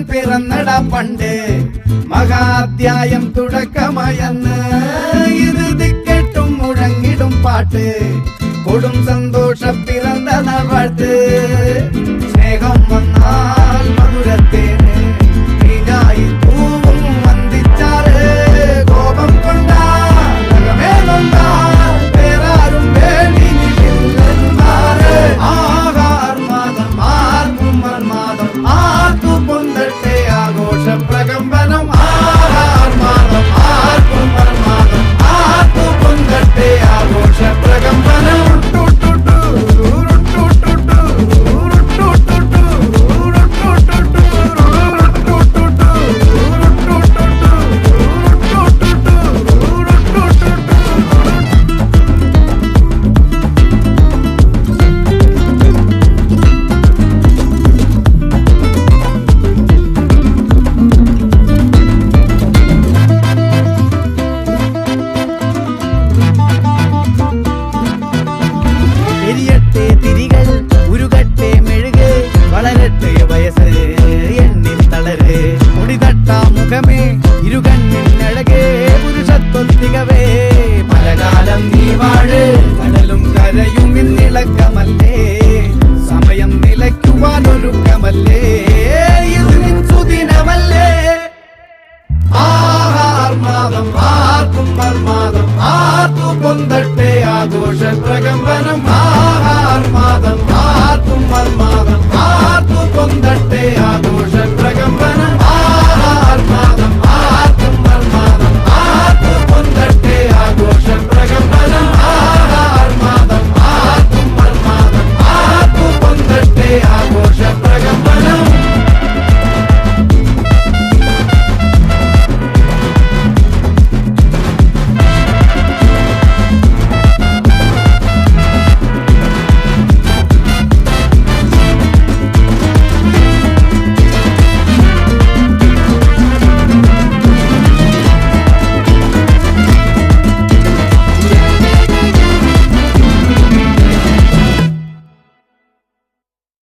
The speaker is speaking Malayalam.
പിറന്നട പണ്ട് മഹാധ്യായം തുടക്കമായെന്ന് ഇത് ദിക്കെട്ടും മുഴങ്ങിടും പാട്ട് കൊടും സന്തോഷം പിറന്ന നാട്ട് സ്നേഹം വന്നാൽ മധുരത്തേന് നീനായി പൂവും വന്ദിച്ചാറ് കോപം കൊണ്ടാൽ വേറാരും വേണ്ടി ആഹാർമാദം ആർക്കും മർമാദം ആർക്കു പൊന്തട്ടെ ആഘോഷ പ്രകമ്പനം ആഹാർമാദം ആർക്കും മർമാദം ആർക്കു പൊന്തട്ടെ ആഘോഷ പ്രകമ്പനം തിരികൾ ഉരുകട്ടെ മെഴുക് വളരട്ടെ വയസ്സ് എണ്ണിൽ തളര് മുടിതട്ടാ മുഖമേ ഇരുകണ്ണിനഴകേ പുരുഷത്വത്തികവേ പലകാലം നീ വാഴ് കടലും കരയും ഇന്നിളക്കമല്ലേ സമയം നിലയ്ക്കുവാനൊരുക്കമല്ലേ ഇത് നിൻ സുദിനമല്ലേ ആഹാർമാദം ആർക്കും മർമാദം ആർക്കു പൊന്തട്ടെ ആഘോഷ പ്രകമ്പനം